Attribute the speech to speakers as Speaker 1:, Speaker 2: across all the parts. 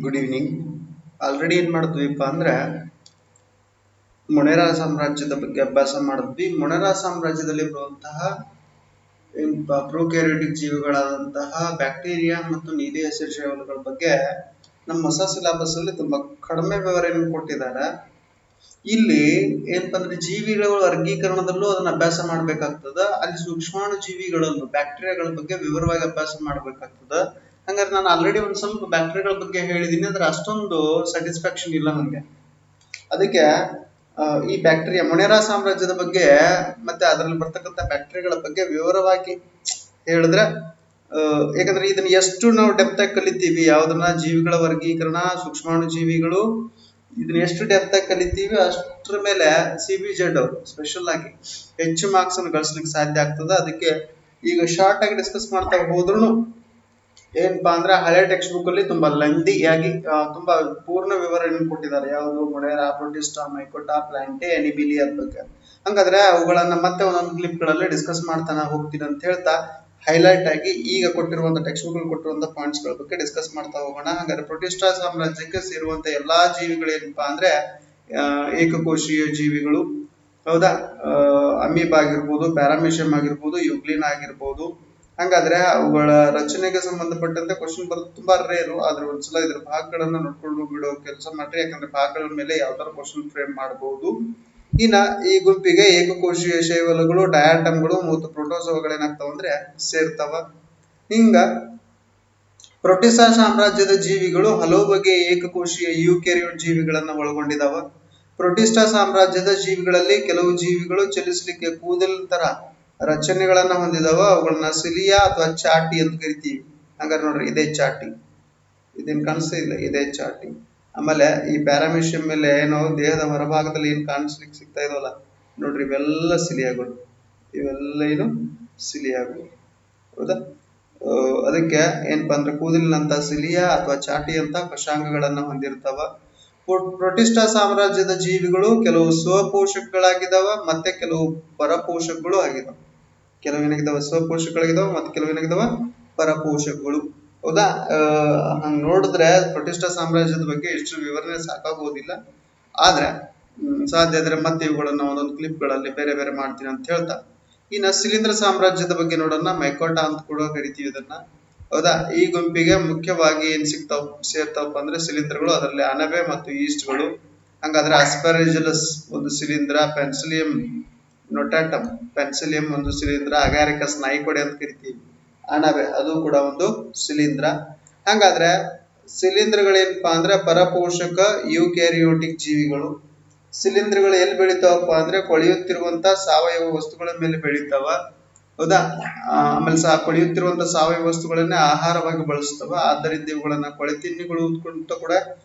Speaker 1: Good evening. Already ಏನ್ ಮಾಡಿದ್ವಿಪ್ಪ ಅಂದ್ರೆ ಮೊಣೆರಾ ಸಾಮ್ರಾಜ್ಯದ ಬಗ್ಗೆ ಅಭ್ಯಾಸ ಮಾಡಿದ್ವಿ. ಮೊಣೆರಾ ಸಾಮ್ರಾಜ್ಯದಲ್ಲಿ ಬರುವಂತಹ ಪ್ರೊಕ್ಯಾರಿಯೋಟಿಕ್ ಜೀವಿಗಳಾದಂತಹ ಬ್ಯಾಕ್ಟೀರಿಯಾ ಮತ್ತು ನೀಲಿ ಹಸಿರು ಶೈವಾಲಗಳ ಬಗ್ಗೆ ನಮ್ಮ ಹೊಸ ಸಿಲೆಬಸ್ ಅಲ್ಲಿ ತುಂಬಾ ಕಡಿಮೆ ವಿವರಣೆ ಕೊಟ್ಟಿದ್ದಾರೆ. ಇಲ್ಲಿ ಏನಪ್ಪ ಅಂದ್ರೆ ಜೀವಿಗಳ ವರ್ಗೀಕರಣದಲ್ಲೂ ಅದನ್ನ ಅಭ್ಯಾಸ ಮಾಡ್ಬೇಕಾಗ್ತದ. ಅಲ್ಲಿ ಸೂಕ್ಷ್ಮಾಣು ಜೀವಿಗಳಲ್ಲೂ ಬ್ಯಾಕ್ಟೀರಿಯಾಗಳ ಬಗ್ಗೆ ವಿವರವಾಗಿ ಅಭ್ಯಾಸ ಮಾಡ್ಬೇಕಾಗ್ತದ. ಹಂಗಾರೆ ನಾನು ಆಲ್ರೆಡಿ ಒಂದ್ ಸ್ವಲ್ಪ ಬ್ಯಾಕ್ಟೀರಿಯಾಗಳ ಬಗ್ಗೆ ಹೇಳಿದೀನಿ, ಆದ್ರೆ ಅಷ್ಟೊಂದು ಸ್ಯಾಟಿಸ್ಫ್ಯಾಕ್ಷನ್ ಇಲ್ಲ ನನಗೆ. ಅದಕ್ಕೆ ಈ ಬ್ಯಾಕ್ಟೀರಿಯಾ ಮೊಣೆರಾ ಸಾಮ್ರಾಜ್ಯದ ಬಗ್ಗೆ ಮತ್ತೆ ಅದರಲ್ಲಿ ಬರ್ತಕ್ಕಂಥ ಬ್ಯಾಕ್ಟೀರಿಯಾಗಳ ಬಗ್ಗೆ ವಿವರವಾಗಿ ಹೇಳಿದ್ರೆ, ಯಾಕಂದ್ರೆ ಇದನ್ನ ಎಷ್ಟು ನಾವು ಡೆಪ್ತ್ ಆಗಿ ಕಲಿತೀವಿ, ಯಾವ್ದನ್ನ ಜೀವಿಗಳ ವರ್ಗೀಕರಣ, ಸೂಕ್ಷ್ಮಾಣು ಜೀವಿಗಳು, ಇದನ್ನ ಎಷ್ಟು ಡೆಪ್ತ್ ಆಗಿ ಕಲಿತೀವಿ ಅಷ್ಟರ ಮೇಲೆ CBZ ಅವರು ಸ್ಪೆಷಲ್ ಆಗಿ ಹೆಚ್ಚು ಮಾರ್ಕ್ಸ್ ಅನ್ನು ಗಳಿಸ್ಲಿಕ್ಕೆ ಸಾಧ್ಯ ಆಗ್ತದೆ. ಅದಕ್ಕೆ ಈಗ ಶಾರ್ಟ್ ಆಗಿ ಡಿಸ್ಕಸ್ ಮಾಡ್ತಾ ಹೋದ್ರು ಏನಪ್ಪಾ ಅಂದ್ರೆ ಹಳೆ ಟೆಕ್ಸ್ಟ್ ಬುಕ್ ಅಲ್ಲಿ ತುಂಬಾ ಲೆಂದಿಯಾಗಿ ತುಂಬಾ ಪೂರ್ಣ ವಿವರಣೆ ಕೊಟ್ಟಿದ್ದಾರೆ. ಯಾವುದು ಮೊಣೆರಾ, ಪ್ರೊಟಿಸ್ಟಾ, ಮೈಕೋಟಾ, ಪ್ಲಾಂಟೆ, ಅನಿಬಿಲಿಯಾ ಬಗ್ಗೆ. ಹಂಗಾದ್ರೆ ಅವುಗಳನ್ನ ಮತ್ತೆ ಒಂದೊಂದು ಕ್ಲಿಪ್ ಗಳಲ್ಲಿ ಡಿಸ್ಕಸ್ ಮಾಡ್ತಾನೆ ಹೋಗ್ತೀನಿ ಅಂತ ಹೇಳ್ತಾ ಹೈಲೈಟ್ ಆಗಿ ಈಗ ಕೊಟ್ಟಿರುವಂತ ಟೆಕ್ಸ್ಟ್ ಬುಕ್ ಕೊಟ್ಟಿರುವಂತ ಪಾಯಿಂಟ್ಸ್ ಗಳ ಬಗ್ಗೆ ಡಿಸ್ಕಸ್ ಮಾಡ್ತಾ ಹೋಗೋಣ. ಹಾಗಾದ್ರೆ ಪ್ರೊಟಿಸ್ಟಾ ಸಾಮ್ರಾಜ್ಯಕ್ಕೆ ಸೇರುವಂತ ಎಲ್ಲಾ ಜೀವಿಗಳು ಏನಪ್ಪಾ ಅಂದ್ರೆ ಏಕಕೋಶೀಯ ಜೀವಿಗಳು. ಹೌದಾ, ಅಮೀಬಾ ಆಗಿರ್ಬೋದು, ಪ್ಯಾರಾಮಿಷಿಯಂ ಆಗಿರ್ಬೋದು, ಯುಗ್ಲಿನ್ ಆಗಿರ್ಬೋದು. ಹಂಗಾದ್ರೆ ಅವುಗಳ ರಚನೆಗೆ ಸಂಬಂಧಪಟ್ಟಂತೆ ಕ್ವಶನ್ ಬರೋದು ತುಂಬಾ ರೇರು. ಆದ್ರೆ ಒಂದ್ಸಲ ಇದ್ರ ಭಾಗಗಳನ್ನ ನೋಡ್ಕೊಂಡು ಬಿಡೋ ಕೆಲಸ ಮಾಡ್ರಿ, ಯಾಕಂದ್ರೆ ಭಾಗಗಳ ಮೇಲೆ ಯಾವ್ದಾರ ಕ್ವಶನ್ ಫ್ರೇಮ್ ಮಾಡಬಹುದು. ಇನ್ನ ಈ ಗುಂಪಿಗೆ ಏಕಕೋಶೀಯ ಶೈವಲಗಳು, ಡಯಾಟಮ್ಗಳು ಮತ್ತು ಪ್ರೋಟೋಸೋಗಳೇನಾಗ್ತಾವ ಅಂದ್ರೆ ಸೇರ್ತಾವ. ಹಿಂಗ ಪ್ರೊಟಿಸ್ಟಾ ಸಾಮ್ರಾಜ್ಯದ ಜೀವಿಗಳು ಹಲವು ಬಗೆಯ ಏಕಕೋಶೀಯ ಯೂಕ್ಯಾರಿಯೋಟ್ ಜೀವಿಗಳನ್ನ ಒಳಗೊಂಡಿದಾವ. ಪ್ರೊಟಿಸ್ಟಾ ಸಾಮ್ರಾಜ್ಯದ ಜೀವಿಗಳಲ್ಲಿ ಕೆಲವು ಜೀವಿಗಳು ಚಲಿಸಲಿಕ್ಕೆ ಕೂದಲಿನ ತರ ರಚನೆಗಳನ್ನ ಹೊಂದಿದಾವ. ಅವುಗಳನ್ನ ಸಿಲಿಯಾ ಅಥವಾ ಚಾಟಿ ಅಂತ ಕರಿತೀವಿ. ಹಾಗಾದ್ರೆ ನೋಡ್ರಿ, ಇದೇ ಚಾಟಿ, ಇದೇನ್ ಕಾಣಿಸ್ತಾ ಇಲ್ಲ, ಇದೇ ಚಾಟಿ. ಆಮೇಲೆ ಈ ಪ್ಯಾರಾಮಿಷಿಯಂ ಮೇಲೆ ಏನೋ ದೇಹದ ಹೊರಭಾಗದಲ್ಲಿ ಏನ್ ಕಾಣಿಸ್ಲಿಕ್ಕೆ ಸಿಗ್ತಾ ಇದಾವಲ್ಲ ನೋಡ್ರಿ, ಇವೆಲ್ಲ ಸಿಲಿಯಾಗಳು, ಇವೆಲ್ಲ ಏನು ಸಿಲಿಯಾಗಳು. ಹೌದಾ, ಅದಕ್ಕೆ ಏನಪ್ಪಾ ಅಂದ್ರೆ ಕೂದಲಿನಂತ ಸಿಲಿಯಾ ಅಥವಾ ಚಾಟಿ ಅಂತ ಕಷಾಂಗಗಳನ್ನ ಹೊಂದಿರ್ತಾವ. ಪ್ರೊಟಿಸ್ಟಾ ಸಾಮ್ರಾಜ್ಯದ ಜೀವಿಗಳು ಕೆಲವು ಸ್ವಪೋಷಕಗಳಾಗಿದ್ದಾವ, ಮತ್ತೆ ಕೆಲವು ಪರಪೋಷಕಗಳು ಆಗಿದಾವ. ಕೆಲವು ಏನಾಗಿದಾವ ಸ್ವಪೋಷಕಗಳಾಗಿದಾವ, ಮತ್ತೆ ಕೆಲವು ಏನಾಗಿದಾವ ಪರಪೋಷಕಗಳು. ಹೌದಾ, ಹಂಗ ನೋಡಿದ್ರೆ ಪ್ರೊಟಿಸ್ಟಾ ಸಾಮ್ರಾಜ್ಯದ ಬಗ್ಗೆ ಎಷ್ಟು ವಿವರಣೆ ಸಾಕಾಗೋದಿಲ್ಲ. ಆದ್ರೆ ಸಾಧ್ಯ ಆದ್ರೆ ಮತ್ತೆ ಇವುಗಳನ್ನ ಒಂದೊಂದು ಕ್ಲಿಪ್ ಗಳಲ್ಲಿ ಬೇರೆ ಬೇರೆ ಮಾಡ್ತೀನಿ ಅಂತ ಹೇಳ್ತಾ, ಇನ್ನ ಶಿಲೀಂಧ್ರ ಸಾಮ್ರಾಜ್ಯದ ಬಗ್ಗೆ ನೋಡೋಣ. ಮೈಕೋಟಾ ಅಂತ ಕೂಡ ಕರಿತೀವಿ ಇದನ್ನ. ಹೌದಾ, ಈ ಗುಂಪಿಗೆ ಮುಖ್ಯವಾಗಿ ಏನ್ ಸೇರ್ತಾವಪ್ಪ ಅಂದ್ರೆ ಶಿಲೀಂಧ್ರಗಳು, ಅದರಲ್ಲಿ ಅಣಬೆ ಮತ್ತು ಈಸ್ಟ್ಗಳು. ಹಂಗಾದ್ರೆ ಆಸ್ಪೆರಿಜಿಲಸ್ ಒಂದು ಶಿಲೀಂಧ್ರ, ಪೆನ್ಸಿಲಿಯಂ ನೊಟಾಟಮ್ ಪೆನ್ಸಿಲಿಯಂ ಒಂದು ಶಿಲೀಂಧ್ರ, ಅಗಾರಿಕಸ್ ನಾಯಿಕೊಡೆ ಅಂತ ಕರಿತೀವಿ ಅಣಬೆ, ಅದು ಕೂಡ ಒಂದು ಶಿಲೀಂಧ್ರ. ಹಂಗಾದ್ರೆ ಶಿಲೀಂಧ್ರಗಳೇನಪ್ಪಾ ಅಂದ್ರೆ ಪರಪೋಷಕ ಯೂಕ್ಯಾರಿಯೋಟಿಕ್ ಜೀವಿಗಳು. ಶಿಲೀಂಧ್ರಗಳು ಎಲ್ಲಿ ಬೆಳಿತಾವಪ್ಪ ಅಂದ್ರೆ ಕೊಳೆಯುತ್ತಿರುವಂತ ಸಾವಯವ ವಸ್ತುಗಳ ಮೇಲೆ ಬೆಳಿತಾವ. ಹೌದಾ, ಆಮೇಲೆ ಕೊಳೆಯುತ್ತಿರುವಂತ ಸಾವಯವ ವಸ್ತುಗಳನ್ನೇ ಆಹಾರವಾಗಿ ಬಳಸ್ತಾವ. ಆದ್ದರಿಂದ ಇವುಗಳನ್ನ ಕೊಳೆತಿನ್ನಿಗಳು ಅಂತ ಕೂಡ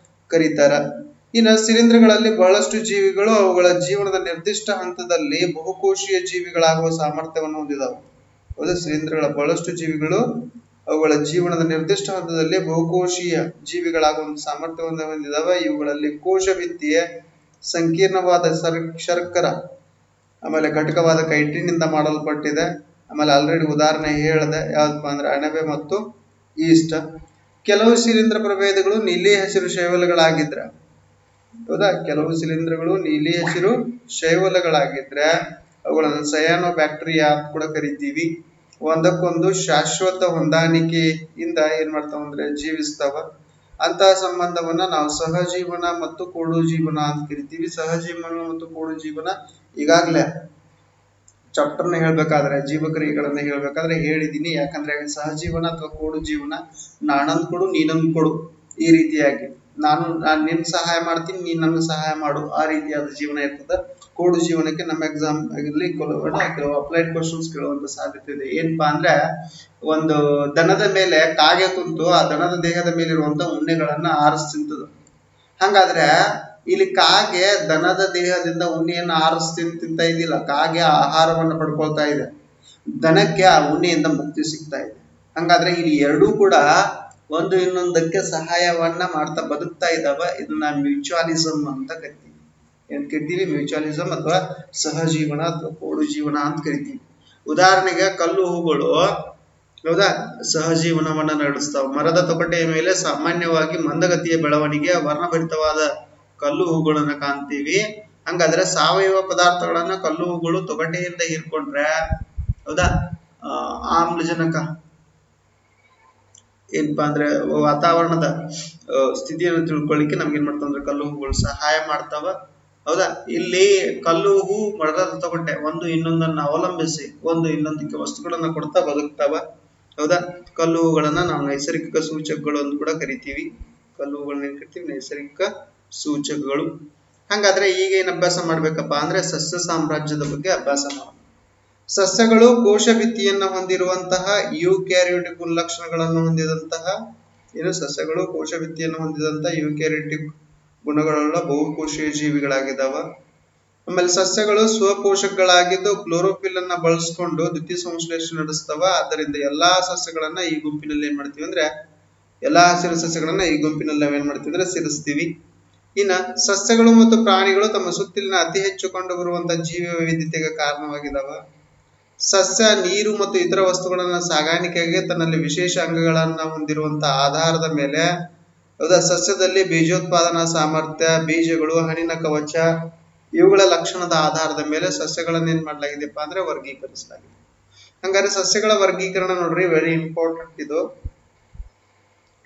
Speaker 1: ಕರೀತಾರ. ಇನ್ನು ಶಿಲೀಂಧ್ರಗಳಲ್ಲಿ ಬಹಳಷ್ಟು ಜೀವಿಗಳು ಅವುಗಳ ಜೀವನದ ನಿರ್ದಿಷ್ಟ ಹಂತದಲ್ಲಿ ಬಹುಕೋಶೀಯ ಜೀವಿಗಳಾಗುವ ಸಾಮರ್ಥ್ಯವನ್ನು ಹೊಂದಿದಾವೆ. ಹೌದಾ, ಶಿಲೀಂಧ್ರಗಳ ಬಹಳಷ್ಟು ಜೀವಿಗಳು ಅವುಗಳ ಜೀವನದ ನಿರ್ದಿಷ್ಟ ಹಂತದಲ್ಲಿ ಬಹುಕೋಶೀಯ ಜೀವಿಗಳಾಗುವ ಸಾಮರ್ಥ್ಯವನ್ನು ಹೊಂದಿದಾವೆ. ಇವುಗಳಲ್ಲಿ ಕೋಶಭಿತ್ತಿಯೇ ಸಂಕೀರ್ಣವಾದ ಶರ್ಕರ ಆಮೇಲೆ ಘಟಕವಾದ ಕೈಟಿನಿಂದ ಮಾಡಲ್ಪಟ್ಟಿದೆ. ಆಮೇಲೆ ಆಲ್ರೆಡಿ ಉದಾಹರಣೆ ಹೇಳಿದೆ, ಯಾವ್ದಪ್ಪ ಅಂದ್ರೆ ಅಣಬೆ ಮತ್ತು ಈಸ್ಟ್. ಕೆಲವು ಶಿಲೀಂಧ್ರ ಪ್ರಭೇದಗಳು ನೀಲಿ ಹಸಿರು ಶೈವಲಗಳಾಗಿದ್ರೆ, ಹೌದಾ, ಕೆಲವು ಶಿಲೀಂಧ್ರಗಳು ನೀಲಿ ಹಸಿರು ಶೈವಲಗಳಾಗಿದ್ರೆ ಅವುಗಳನ್ನು ಸಯಾನೋ ಬ್ಯಾಕ್ಟೀರಿಯಾ ಅಂತ ಕೂಡ ಕರಿತೀವಿ. ಒಂದಕ್ಕೊಂದು ಶಾಶ್ವತ ಹೊಂದಾಣಿಕೆಯಿಂದ ಏನ್ ಮಾಡ್ತಾವ ಅಂದ್ರೆ ಜೀವಿಸ್ತಾವ. ಅಂತಹ ಸಂಬಂಧವನ್ನ ನಾವು ಸಹಜೀವನ ಮತ್ತು ಕೋಡು ಜೀವನ ಅಂತ ಕರಿತೀವಿ. ಸಹಜೀವನ ಮತ್ತು ಕೋಡು ಜೀವನ ಈಗಾಗಲೇ ಚಾಪ್ಟರ್ನ ಹೇಳ್ಬೇಕಾದ್ರೆ, ಜೀವಕ್ರಿಯೆಗಳನ್ನ ಹೇಳ್ಬೇಕಾದ್ರೆ ಹೇಳಿದೀನಿ. ಯಾಕಂದ್ರೆ ಸಹಜೀವನ ಅಥವಾ ಕೋಡು ಜೀವನ ನಾನಂದ್ ಕೊಡು ನೀನಂದ್ ಕೊಡು, ಈ ರೀತಿಯಾಗಿ ನಾನು ನಿನ್ ಸಹಾಯ ಮಾಡ್ತೀನಿ, ನೀನ್ ನನ್ಗೆ ಸಹಾಯ ಮಾಡು, ಆ ರೀತಿಯಾದ ಜೀವನ ಇರ್ತದೆ. ಕೋಡು ಜೀವನಕ್ಕೆ ನಮ್ಮ ಎಕ್ಸಾಮ್ ಆಗಲಿ ಕೆಲವು ಅಪ್ಲೈಡ್ ಕ್ವಶನ್ಸ್ ಕೇಳುವಂತ ಸಾಧ್ಯತೆ ಇದೆ. ಏನಪ್ಪಾ ಅಂದ್ರೆ ಒಂದು ದನದ ಮೇಲೆ ಕಾಗೆ ಕುಂತು ಆ ದನದ ದೇಹದ ಮೇಲೆ ಇರುವಂತ ಉಣ್ಣೆಗಳನ್ನ ಆರಿಸಿ ತಿಂತದ. ಹಂಗಾದ್ರೆ ಇಲ್ಲಿ ಕಾಗೆ ದನದ ದೇಹದಿಂದ ಉಣ್ಣೆಯನ್ನ ಆರಿಸಿ ತಿಂತ ಇದ್ದಿಲ್ಲ, ಕಾಗೆ ಆಹಾರವನ್ನು ಪಡ್ಕೊಳ್ತಾ ಇದೆ, ದನಕ್ಕೆ ಆ ಉಣ್ಣೆಯಿಂದ ಮುಕ್ತಿ ಸಿಗ್ತಾ ಇದೆ. ಹಂಗಾದ್ರೆ ಇಲ್ಲಿ ಎರಡೂ ಕೂಡ ಒಂದು ಇನ್ನೊಂದಕ್ಕೆ ಸಹಾಯವನ್ನ ಮಾಡ್ತಾ ಬದುಕ್ತಾ ಇದ್ದಾವ. ಇದನ್ನ ಮ್ಯೂಚುವಲಿಸಮ್ ಅಂತ ಕರಿತೀವಿ. ಏನ್ ಕರಿತೀವಿ? ಮ್ಯೂಚುವಲಿಸಮ್ ಅಥವಾ ಸಹಜೀವನ ಅಥವಾ ಕೋಡು ಜೀವನ ಅಂತ ಕರಿತೀವಿ. ಉದಾಹರಣೆಗೆ ಕಲ್ಲು ಹೂಗಳು ಹೌದಾ, ಸಹಜೀವನವನ್ನ ನಡೆಸ್ತಾವ. ಮರದ ತೊಗಟೆಯ ಮೇಲೆ ಸಾಮಾನ್ಯವಾಗಿ ಮಂದಗತಿಯ ಬೆಳವಣಿಗೆಯ ವರ್ಣಭರಿತವಾದ ಕಲ್ಲು ಹೂಗಳನ್ನ ಕಾಣ್ತೀವಿ. ಹಂಗಾದ್ರೆ ಸಾವಯವ ಪದಾರ್ಥಗಳನ್ನ ಕಲ್ಲು ಹೂಗಳು ತೊಗಟೆಯಿಂದ ಹೀರ್ಕೊಂಡ್ರೆ, ಹೌದಾ, ಆಮ್ಲಜನಕ ಏನಪ್ಪಾ ಅಂದ್ರೆ ವಾತಾವರಣದ ಸ್ಥಿತಿಯನ್ನು ತಿಳ್ಕೊಳ್ಳಿಕ್ಕೆ ನಮ್ಗೆ ಏನ್ ಮಾಡ್ತಾವ ಅಂದ್ರೆ ಕಲ್ಲು ಹೂಗಳು ಸಹಾಯ ಮಾಡ್ತಾವ. ಹೌದಾ, ಇಲ್ಲಿ ಕಲ್ಲು ಹೂ ಮರದ ತೊಗಟೆ ಒಂದು ಇನ್ನೊಂದನ್ನ ಅವಲಂಬಿಸಿ ಒಂದು ಇನ್ನೊಂದಕ್ಕೆ ವಸ್ತುಗಳನ್ನ ಕೊಡ್ತಾ ಬದುಕ್ತಾವ. ಹೌದಾ, ಕಲ್ಲು ಹೂಗಳನ್ನ ನಾವು ನೈಸರ್ಗಿಕ ಸೂಚಕಗಳು ಅಂತ ಕೂಡ ಕರಿತೀವಿ. ಕಲ್ಲು ಹೂಗಳನ್ನ ಏನ್ ಕರಿತೀವಿ? ನೈಸರ್ಗಿಕ ಸೂಚಕಗಳು. ಹಂಗಾದ್ರೆ ಈಗ ಏನ್ ಅಭ್ಯಾಸ ಮಾಡ್ಬೇಕಪ್ಪ ಅಂದ್ರೆ ಸಸ್ಯ ಸಾಮ್ರಾಜ್ಯದ ಬಗ್ಗೆ ಅಭ್ಯಾಸ ಮಾಡ. ಸಸ್ಯಗಳು ಕೋಶ ಭಿತ್ತಿಯನ್ನ ಹೊಂದಿರುವಂತಹ ಯೂಕ್ಯಾರಿಯೋಟಿಕ್ ಗುಣಲಕ್ಷಣಗಳನ್ನು ಹೊಂದಿದಂತಹ ಸಸ್ಯಗಳು ಕೋಶ ಭಿತ್ತಿಯನ್ನು ಹೊಂದಿದಂತಹ ಯೂಕ್ಯಾರಿಯೋಟಿಕ್ ಗುಣಗಳುಳ್ಳ ಬಹುಕೋಶೀಯ ಜೀವಿಗಳಾಗಿದ್ದಾವ. ಆಮೇಲೆ ಸಸ್ಯಗಳು ಸ್ವಪೋಷಕಗಳಾಗಿದ್ದು ಕ್ಲೋರೋಫಿಲ್ ಅನ್ನ ಬಳಸ್ಕೊಂಡು ದ್ವಿತೀಯ ಸಂಶ್ಲೇಷಣೆ ನಡೆಸ್ತಾವ. ಆದ್ದರಿಂದ ಎಲ್ಲಾ ಸಸ್ಯಗಳನ್ನ ಈ ಗುಂಪಿನಲ್ಲಿ ಏನ್ ಮಾಡ್ತೀವಿ ಅಂದ್ರೆ ಎಲ್ಲಾ ಹಸಿರು ಸಸ್ಯಗಳನ್ನ ಈ ಗುಂಪಿನಲ್ಲಿ ನಾವೇನ್ ಮಾಡ್ತೀವಿ ಅಂದ್ರೆ ಸೇರಿಸ್ತೀವಿ. ಇನ್ನ ಸಸ್ಯಗಳು ಮತ್ತು ಪ್ರಾಣಿಗಳು ತಮ್ಮ ಸುತ್ತಲಿನ ಅತಿ ಹೆಚ್ಚು ಕಂಡು ಬರುವಂತಹ ಜೀವ ವೈವಿಧ್ಯತೆಗೆ ಕಾರಣವಾಗಿದ್ದಾವ. ಸಸ್ಯ ನೀರು ಮತ್ತು ಇತರ ವಸ್ತುಗಳನ್ನ ಸಾಗಾಣಿಕೆಗೆ ತನ್ನಲ್ಲಿ ವಿಶೇಷ ಅಂಗಗಳನ್ನ ಹೊಂದಿರುವಂತಹ ಆಧಾರದ ಮೇಲೆ, ಹೌದಾ, ಸಸ್ಯದಲ್ಲಿ ಬೀಜೋತ್ಪಾದನಾ ಸಾಮರ್ಥ್ಯ, ಬೀಜಗಳು, ಹಣ್ಣಿನ ಕವಚ ಇವುಗಳ ಲಕ್ಷಣದ ಆಧಾರದ ಮೇಲೆ ಸಸ್ಯಗಳನ್ನ ಏನ್ ಮಾಡ್ಲಾಗಿದೆಪ್ಪ ಅಂದ್ರೆ ವರ್ಗೀಕರಿಸಲಾಗಿದೆ. ಹಂಗಾರೆ ಸಸ್ಯಗಳ ವರ್ಗೀಕರಣ ನೋಡ್ರಿ ವೆರಿ ಇಂಪಾರ್ಟೆಂಟ್ ಇದು.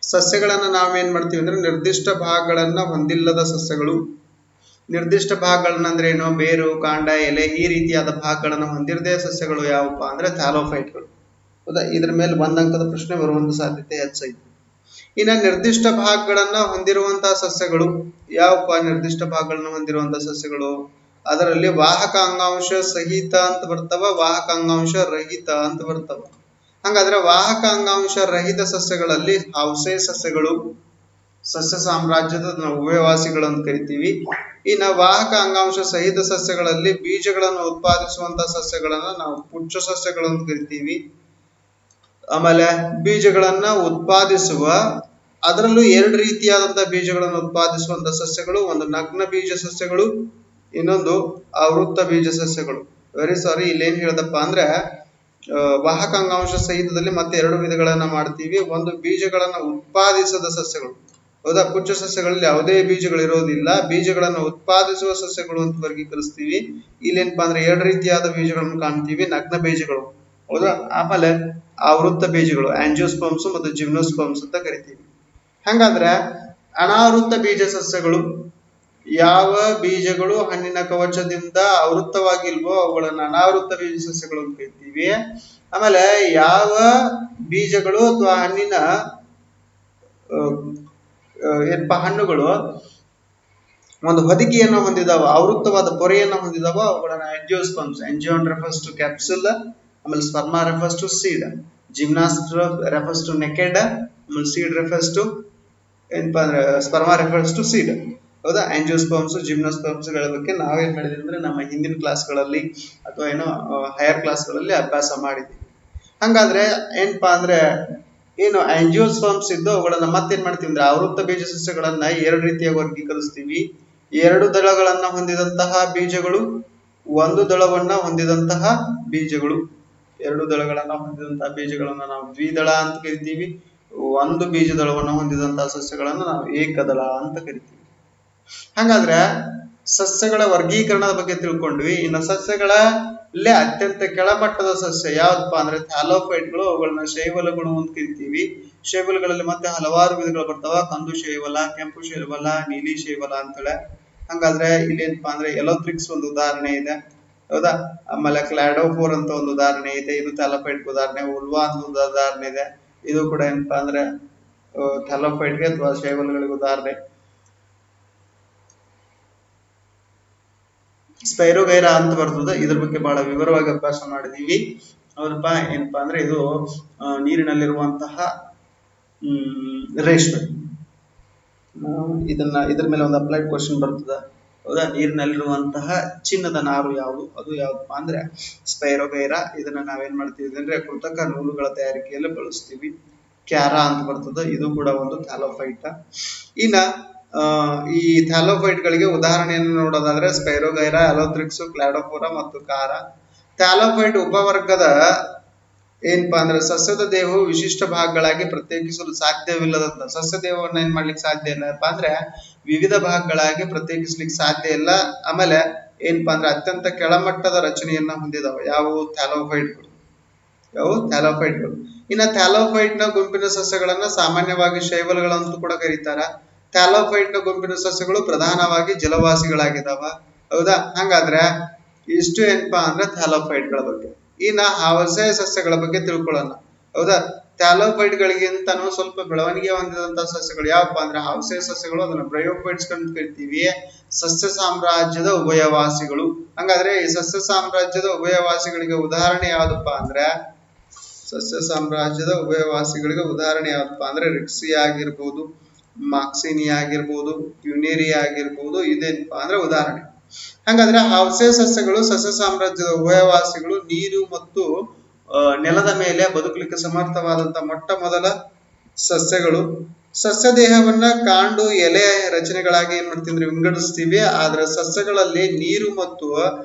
Speaker 1: ಸಸ್ಯಗಳನ್ನ ನಾವೇನ್ ಮಾಡ್ತೀವಿ ಅಂದ್ರೆ ನಿರ್ದಿಷ್ಟ ಭಾಗಗಳನ್ನ ಹೊಂದಿಲ್ಲದ ಸಸ್ಯಗಳು. ನಿರ್ದಿಷ್ಟ ಭಾಗಗಳನ್ನ ಅಂದ್ರೆ ಏನು? ಬೇರು, ಕಾಂಡ, ಎಲೆ ಈ ರೀತಿಯಾದ ಭಾಗಗಳನ್ನ ಹೊಂದಿರದೇ ಸಸ್ಯಗಳು ಯಾವಪ್ಪ ಅಂದ್ರೆ ಥ್ಯಾಲೋಫೈಟ್ಗಳು. ಹೌದಾ, ಇದ್ರ ಮೇಲೆ 1 ಅಂಕದ ಪ್ರಶ್ನೆ ಬರುವಂತ ಸಾಧ್ಯತೆ ಹೆಚ್ಚೈತಿ. ಇನ್ನ ನಿರ್ದಿಷ್ಟ ಭಾಗಗಳನ್ನ ಹೊಂದಿರುವಂತಹ ಸಸ್ಯಗಳು ಯಾವಪ್ಪ? ನಿರ್ದಿಷ್ಟ ಭಾಗಗಳನ್ನ ಹೊಂದಿರುವಂತಹ ಸಸ್ಯಗಳು ಅದರಲ್ಲಿ ವಾಹಕ ಅಂಗಾಂಶ ಸಹಿತ ಅಂತ ಬರ್ತಾವ, ವಾಹಕ ಅಂಗಾಂಶ ರಹಿತ ಅಂತ ಬರ್ತಾವ. ಹಂಗಾದ್ರೆ ವಾಹಕ ಅಂಗಾಂಶ ರಹಿತ ಸಸ್ಯಗಳಲ್ಲಿ ಹೌಸೆ ಸಸ್ಯಗಳು ಸಸ್ಯ ಸಾಮ್ರಾಜ್ಯದ ಉಭಯವಾಸಿಗಳು ಅಂತ ಕರಿತೀವಿ. ಇನ್ನು ವಾಹಕ ಅಂಗಾಂಶ ಸಹಿತ ಸಸ್ಯಗಳಲ್ಲಿ ಬೀಜಗಳನ್ನು ಉತ್ಪಾದಿಸುವಂತಹ ಸಸ್ಯಗಳನ್ನ ನಾವು ಪುಚ್ಚ ಸಸ್ಯಗಳು ಅಂತ ಕರಿತೀವಿ. ಆಮೇಲೆ ಬೀಜಗಳನ್ನ ಉತ್ಪಾದಿಸುವ ಅದರಲ್ಲೂ 2 ರೀತಿಯಾದಂತಹ ಬೀಜಗಳನ್ನು ಉತ್ಪಾದಿಸುವಂತಹ ಸಸ್ಯಗಳು, ಒಂದು ನಗ್ನ ಬೀಜ ಸಸ್ಯಗಳು, ಇನ್ನೊಂದು ಆವೃತ್ತ ಬೀಜ ಸಸ್ಯಗಳು. ವೆರಿ ಸಾರಿ, ಇಲ್ಲೇನ್ ಹೇಳ್ದಪ್ಪ ಅಂದ್ರೆ ವಾಹಕ ಅಂಗಾಂಶ ಸಹಿತದಲ್ಲಿ ಮತ್ತೆ 2 ವಿಧಗಳನ್ನ ಮಾಡ್ತೀವಿ. ಒಂದು ಬೀಜಗಳನ್ನ ಉತ್ಪಾದಿಸದ ಸಸ್ಯಗಳು. ಹೌದಾ, ಪುಚ್ಚ ಸಸ್ಯಗಳಲ್ಲಿ ಯಾವುದೇ ಬೀಜಗಳು ಇರೋದಿಲ್ಲ, ಬೀಜಗಳನ್ನು ಉತ್ಪಾದಿಸುವ ಸಸ್ಯಗಳು ಅಂತ ವರ್ಗೀಕರಿಸ್ತೀವಿ. ಇಲ್ಲೇನಪ್ಪಾ ಅಂದ್ರೆ 2 ರೀತಿಯಾದ ಬೀಜಗಳನ್ನು ಕಾಣ್ತೀವಿ, ನಗ್ನ ಬೀಜಗಳು. ಹೌದಾ, ಆಮೇಲೆ ಆವೃತ್ತ ಬೀಜಗಳು ಆಂಜಿಯೋಸ್ಪರ್ಮ್ಸ್ ಮತ್ತು ಜಿಮ್ನೋಸ್ಪರ್ಮ್ಸ್ ಅಂತ ಕರಿತೀವಿ. ಹಂಗಾದ್ರೆ ಅನಾವೃತ್ತ ಬೀಜ ಸಸ್ಯಗಳು ಯಾವ ಬೀಜಗಳು ಹಣ್ಣಿನ ಕವಚದಿಂದ ಆವೃತ್ತವಾಗಿಲ್ವೋ ಅವುಗಳನ್ನ ಅನಾವೃತ್ತ ಬೀಜ ಸಸ್ಯಗಳು ಅಂತ ಕರಿತೀವಿ. ಆಮೇಲೆ ಯಾವ ಬೀಜಗಳು ಅಥವಾ ಹಣ್ಣಿನ ಏನಪ್ಪಾ ಹಣ್ಣುಗಳು ಒಂದು ಹೊದಿಕೆಯನ್ನು ಹೊಂದಿದಾವ, ಆವೃತ್ತವಾದ ಪೊರೆಯನ್ನು ಹೊಂದಿದಾವ, ಅವುಗಳನ್ನ angiosperms. Angion refers to capsule, ಆಮೇಲೆ sperma refers to seed, gymnosperm refers to naked, ಆಮೇಲೆ ಸೀಡ್ ರೆಫರ್ಸ್ ಟು ಏನಪ್ಪಾ ಅಂದ್ರೆ ಸ್ಪರ್ಮಾ ರೆಫರ್ಸ್ ಟು ಸೀಡ್. ಹೌದಾ, ಆಂಜಿಯೋಸ್ಪರ್ಮ್ಸ್, ಜಿಮ್ನೋಸ್ಪರ್ಮ್ಸ್ ಗಳ ಬಗ್ಗೆ ನಾವೇನ್ ಮಾಡಿದ್ವಿ ಅಂದ್ರೆ ನಮ್ಮ ಹಿಂದಿನ ಕ್ಲಾಸ್ಗಳಲ್ಲಿ ಅಥವಾ ಏನೋ ಹೈಯರ್ ಕ್ಲಾಸ್ಗಳಲ್ಲಿ ಅಭ್ಯಾಸ ಮಾಡಿದ್ವಿ. ಹಂಗಾದ್ರೆ ಏನಪ್ಪಾ ಅಂದ್ರೆ ಏನು ಆಂಜಿಯೋಸ್ಪರ್ಮ್ಸ್ ಇದ್ದು ಅವುಗಳನ್ನ ಮತ್ತೇನ್ ಮಾಡ್ತೀವಿ ಅಂದ್ರೆ ಆವೃತ್ತ ಬೀಜ ಸಸ್ಯಗಳನ್ನ 2 ರೀತಿಯಾಗಿ ವರ್ಗೀಕರಿಸ್ತೀವಿ. 2 ದಳಗಳನ್ನ ಹೊಂದಿದಂತಹ ಬೀಜಗಳು, 1 ದಳವನ್ನ ಹೊಂದಿದಂತಹ ಬೀಜಗಳು. 2 ದಳಗಳನ್ನ ಹೊಂದಿದಂತಹ ಬೀಜಗಳನ್ನ ನಾವು ದ್ವಿದಳ ಅಂತ ಕರಿತೀವಿ. 1 ಬೀಜ ದಳವನ್ನು ಹೊಂದಿದಂತಹ ಸಸ್ಯಗಳನ್ನ ನಾವು ಏಕದಳ ಅಂತ ಕರಿತೀವಿ. ಹಾಗಾದ್ರೆ ಸಸ್ಯಗಳ ವರ್ಗೀಕರಣದ ಬಗ್ಗೆ ತಿಳ್ಕೊಂಡ್ವಿ. ಇನ್ನು ಸಸ್ಯಗಳಲ್ಲೇ ಅತ್ಯಂತ ಕೆಳಮಟ್ಟದ ಸಸ್ಯ ಯಾವ್ದಪ್ಪ ಅಂದ್ರೆ ಥ್ಯಾಲೋಫೈಟ್ಗಳು. ಅವುಗಳನ್ನ ಶೈವಲಗಳು ಅಂತ ಕರಿತೀವಿ. ಶೈವಲಗಳಲ್ಲಿ ಮತ್ತೆ ಹಲವಾರು ವಿಧಗಳು ಬರ್ತಾವ, ಕಂದು ಶೈವಲ, ಕೆಂಪು ಶೈವಲ, ನೀಲಿ ಶೈವಲ ಅಂತೇಳಿ. ಹಂಗಾದ್ರೆ ಇಲ್ಲಿ ಏನಪ್ಪಾ ಅಂದ್ರೆ ಎಲೋಥ್ರಿಕ್ಸ್ ಒಂದು ಉದಾಹರಣೆ ಇದೆ. ಹೌದಾ, ಆಮೇಲೆ ಕ್ಲಾಡೋಫೋರ್ ಅಂತ ಒಂದು ಉದಾಹರಣೆ ಇದೆ, ಇದು ಥ್ಯಾಲೋಫೈಟ್ ಉದಾಹರಣೆ. ಉಲ್ವಾ ಅಂತ ಒಂದು ಉದಾಹರಣೆ ಇದೆ, ಇದು ಕೂಡ ಏನಪ್ಪಾ ಅಂದ್ರೆ ಥ್ಯಾಲೋಫೈಟ್ಗೆ ಅಥವಾ ಶೈವಲಗಳಿಗೆ ಉದಾಹರಣೆ. ಸ್ಪೈರೋಗೈರಾ ಅಂತ ಬರ್ತದೆ, ಇದ್ರ ಬಗ್ಗೆ ಬಹಳ ವಿವರವಾಗಿ ಅಭ್ಯಾಸ ಮಾಡಿದೀವಿ. ಹೌದಪ್ಪ, ಏನಪ್ಪಾ ಅಂದ್ರೆ ಇದು ನೀರಿನಲ್ಲಿರುವಂತಹ ರೇಷ್ಮೆ. ಇದ್ರ ಮೇಲೆ ಒಂದು ಅಪ್ಲೈಡ್ ಕ್ವಶನ್ ಬರ್ತದೆ. ಹೌದಾ, ನೀರಿನಲ್ಲಿರುವಂತಹ ಚಿನ್ನದ ನಾರು ಯಾವುದು? ಅದು ಯಾವ್ದಪ್ಪ ಅಂದ್ರೆ ಸ್ಪೈರೋಗೈರಾ. ಇದನ್ನ ನಾವೇನ್ ಮಾಡ್ತೀವಿ ಅಂದ್ರೆ ಕೃತಕ ನೂಲುಗಳ ತಯಾರಿಕೆಯಲ್ಲಿ ಬಳಸ್ತೀವಿ. ಕ್ಯಾರಾ ಅಂತ ಬರ್ತದೆ, ಇದು ಕೂಡ ಒಂದು ಥ್ಯಾಲೋಫೈಟ್. ಇನ್ನ ಈ ಥ್ಯಾಲೋಫೈಟ್ ಗಳಿಗೆ ಉದಾಹರಣೆಯನ್ನು ನೋಡೋದಾದ್ರೆ ಸ್ಪೈರೋಗೈರಾ, ಅಲೋಥ್ರಿಕ್ಸ್, ಕ್ಲಾಡೋಫೋರಾ ಮತ್ತು ಕಾರ. ಥ್ಯಾಲೋಫೈಟ್ ಉಪವರ್ಗದ ಏನಪ್ಪಾ ಅಂದ್ರೆ ಸಸ್ಯದ ದೇಹವು ವಿಶಿಷ್ಟ ಭಾಗಗಳಾಗಿ ಪ್ರತ್ಯೇಕಿಸಲು ಸಾಧ್ಯವಿಲ್ಲದಂತ ಸಸ್ಯ ದೇಹವನ್ನ ಏನ್ ಮಾಡ್ಲಿಕ್ಕೆ ಸಾಧ್ಯ ಇಲ್ಲಪ್ಪ ಅಂದ್ರೆ ವಿವಿಧ ಭಾಗಗಳಾಗಿ ಪ್ರತ್ಯೇಕಿಸ್ಲಿಕ್ಕೆ ಸಾಧ್ಯ ಇಲ್ಲ. ಆಮೇಲೆ ಏನಪ್ಪಾ ಅಂದ್ರೆ ಅತ್ಯಂತ ಕೆಳಮಟ್ಟದ ರಚನೆಯನ್ನ ಹೊಂದಿದಾವ ಯಾವುವು ಥ್ಯಾಲೋಫೈಟ್ಗಳು. ಥ್ಯಾಲೋಫೈಟ್ಗಳು. ಇನ್ನ ಥ್ಯಾಲೋಫೈಟ್ ನ ಗುಂಪಿನ ಸಸ್ಯಗಳನ್ನ ಸಾಮಾನ್ಯವಾಗಿ ಶೈವಲ್ಗಳಂತೂ ಕೂಡ ಕರೀತಾರ. ಥ್ಯಾಲೋಫೈಟ್ ನ ಗುಂಪಿನ ಸಸ್ಯಗಳು ಪ್ರಧಾನವಾಗಿ ಜಲವಾಸಿಗಳಾಗಿದಾವ. ಹೌದಾ? ಹಂಗಾದ್ರೆ ಇಷ್ಟು ಏನಪ್ಪಾ ಅಂದ್ರೆ ಥ್ಯಾಲೋಫೈಟ್ ಗಳ ಬಗ್ಗೆ. ಇನ್ನ ಆವಾಸಯ ಸಸ್ಯಗಳ ಬಗ್ಗೆ ತಿಳ್ಕೊಳ್ಳೋಣ. ಹೌದಾ? ಥ್ಯಾಲೋಫೈಟ್ ಗಳಿಗಿಂತನೂ ಸ್ವಲ್ಪ ಬೆಳವಣಿಗೆ ಹೊಂದಿದಂತಹ ಸಸ್ಯಗಳು ಯಾವಪ್ಪ ಅಂದ್ರೆ ಆವಾಸಯ ಸಸ್ಯಗಳು, ಅದನ್ನ ಬ್ರಯೋಫೈಟ್ಸ್ ಅಂತ ಕರಿತೀವಿ. ಸಸ್ಯ ಸಾಮ್ರಾಜ್ಯದ ಉಭಯವಾಸಿಗಳು. ಹಂಗಾದ್ರೆ ಈ ಸಸ್ಯ ಸಾಮ್ರಾಜ್ಯದ ಉಭಯವಾಸಿಗಳಿಗೆ ಉದಾಹರಣೆ ಯಾವ್ದಪ್ಪ ಅಂದ್ರೆ ಸಸ್ಯ ಸಾಮ್ರಾಜ್ಯದ ಉಭಯವಾಸಿಗಳಿಗೆ ಉದಾಹರಣೆ ಯಾವಪ್ಪ ಅಂದ್ರೆ ರಿಕ್ಸಿ ಆಗಿರ್ಬೋದು, ಮಾಕ್ಸಿನಿ ಆಗಿರ್ಬೋದು, ಟ್ಯುನೇರಿಯಾ ಆಗಿರ್ಬೋದು. ಇದೇನಪ್ಪಾ ಅಂದ್ರೆ ಉದಾಹರಣೆ. ಹಾಗಾದ್ರೆ ಆವಾಸಯ ಸಸ್ಯಗಳು ಸಸ್ಯ ಸಾಮ್ರಾಜ್ಯದ ಉಭಯವಾಸಿಗಳು. ನೀರು ಮತ್ತು ನೆಲದ ಮೇಲೆ ಬದುಕಲಿಕ್ಕೆ ಸಮರ್ಥವಾದಂತ ಮೊಟ್ಟ ಮೊದಲ ಸಸ್ಯಗಳು. ಸಸ್ಯ ದೇಹವನ್ನ ಕಾಂಡು ಎಲೆ ರಚನೆಗಳಾಗಿ ಏನ್ ಮಾಡ್ತೀವಿ ವಿಂಗಡಿಸ್ತೀವಿ. ಆದ್ರೆ ಸಸ್ಯಗಳಲ್ಲಿ ನೀರು ಮತ್ತು